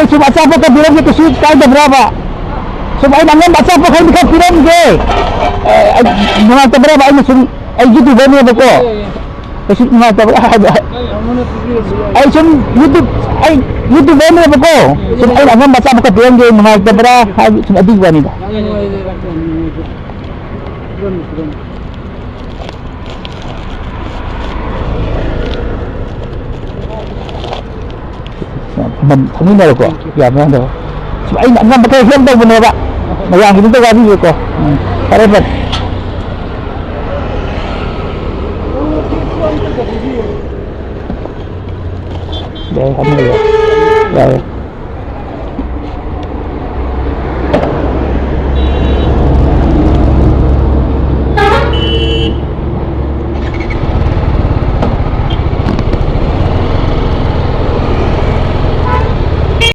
sumasapo ka bilang ito si Kalda Brava. Sumay naman masapo ka hindi ka bilang ke. Mga tabrava ay YouTube ba niya ko? Kasi mga tabrava. Ay sum YouTube ay YouTube ba niya ko? Sumay naman masapo ka bilang ke mga tabrava ay sumadigwa nila. Mình này của giảm ra rồi anh đã ngâm cái hiếm đâu này bạn mà làm chúng tôi ra đi của cái đây vật đây không được rồi